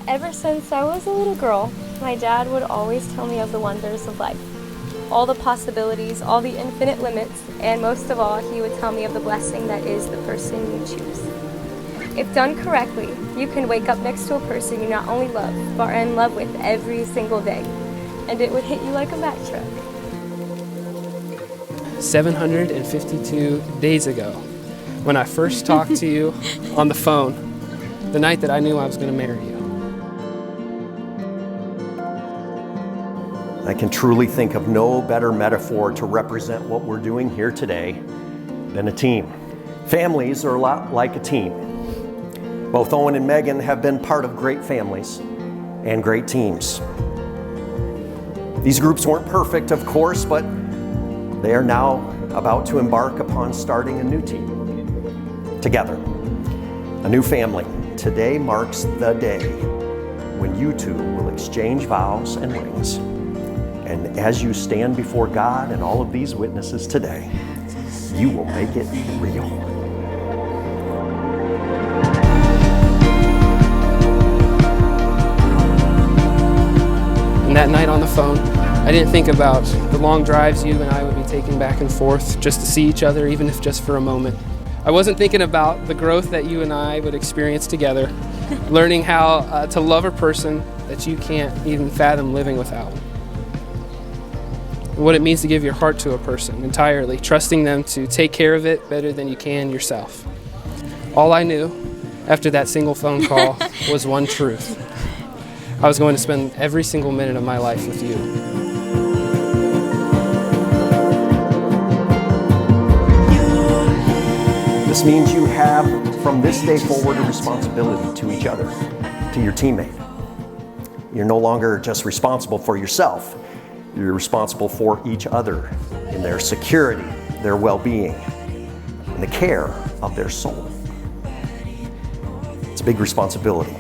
Ever since I was a little girl, my dad would always tell me of the wonders of life, all the possibilities, all the infinite limits, and most of all, he would tell me of the blessing that is the person you choose. If done correctly, you can wake up next to a person you not only love, but are in love with every single day, and it would hit you like a Mack truck. 752 days ago, when I first talked to you on the phone, the night that I knew I was going to marry you. I can truly think of no better metaphor to represent what we're doing here today than a team. Families are a lot like a team. Both Owen and Meghan have been part of great families and great teams. These groups weren't perfect, of course, but they are now about to embark upon starting a new team together, a new family. Today marks the day when you two will exchange vows and rings. And as you stand before God and all of these witnesses today, you will make it real. And that night on the phone, I didn't think about the long drives you and I would be taking back and forth just to see each other, even if just for a moment. I wasn't thinking about the growth that you and I would experience together, learning how to love a person that you can't even fathom living without. What it means to give your heart to a person entirely, trusting them to take care of it better than you can yourself. All I knew after that single phone call was one truth. I was going to spend every single minute of my life with you. This means you have, from this day forward, a responsibility to each other, to your teammate. You're no longer just responsible for yourself. You're responsible for each other in their security, their well-being, and the care of their soul. It's a big responsibility,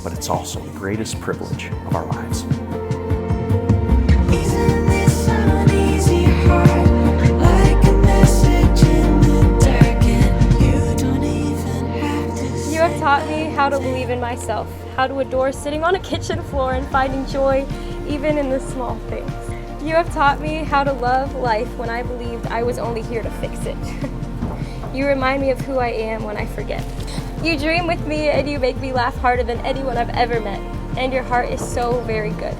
but it's also the greatest privilege of our lives. You have taught me how to believe in myself, how to adore sitting on a kitchen floor and finding joy even in the small things. You have taught me how to love life when I believed I was only here to fix it. You remind me of who I am when I forget. You dream with me and you make me laugh harder than anyone I've ever met. And your heart is so very good.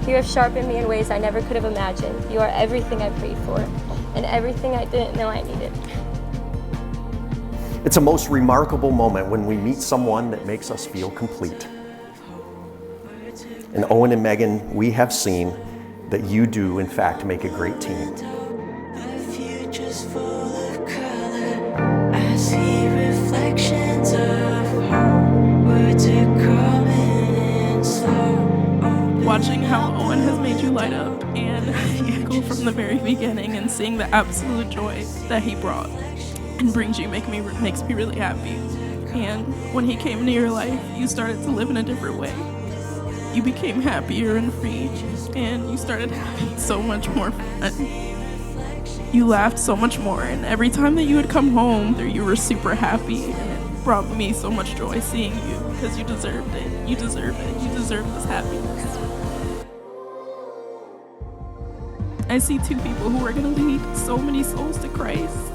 You have sharpened me in ways I never could have imagined. You are everything I prayed for and everything I didn't know I needed. It's a most remarkable moment when we meet someone that makes us feel complete. And Owen and Meghan, we have seen that you do, in fact, make a great team. Watching how Owen has made you light up and you go from the very beginning and seeing the absolute joy that he brought and brings you makes me really happy. And when he came into your life, you started to live in a different way. You became happier and free, and you started having so much more fun. You laughed so much more, and every time that you would come home, you were super happy, and it brought me so much joy seeing you, because you deserved it. You deserve it. You deserve this happiness. I see two people who are going to lead so many souls to Christ.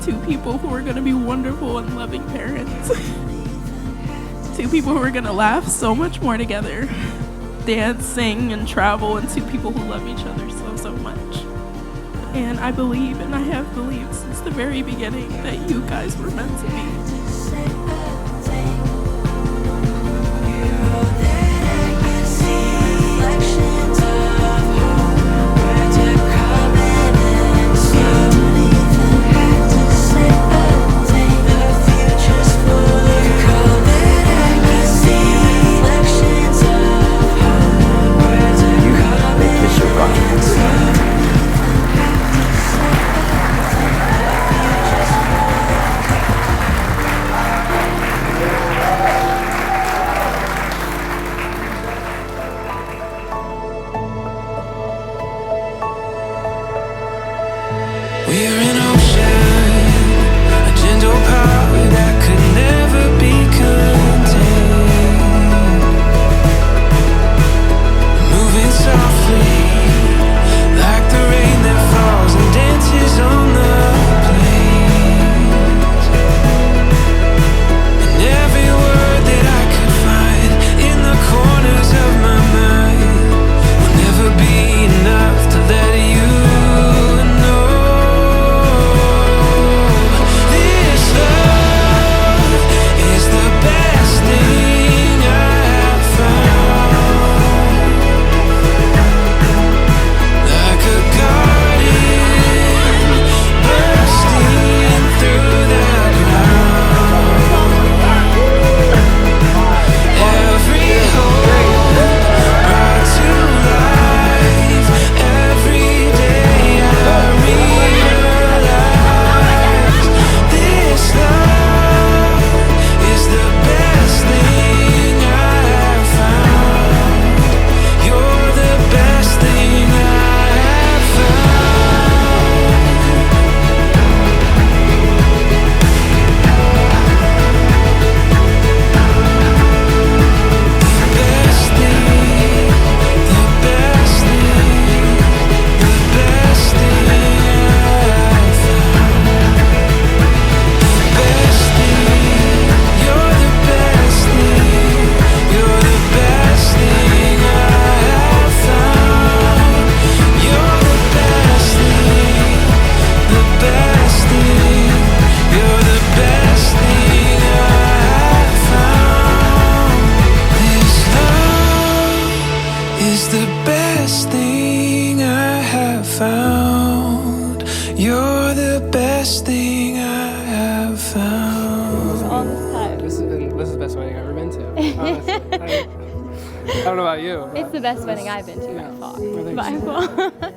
Two people who are going to be wonderful and loving parents. Two people who are going to laugh so much more together, dance, sing, and travel, and two people who love each other so much. And I believe, and I have believed since the very beginning, that you guys were meant to be. found. You're the best thing I have found. All this time. This is the best wedding I've ever been to. Honestly. I don't know about you. It's the best wedding I've been to by far. Well, thanks. By far.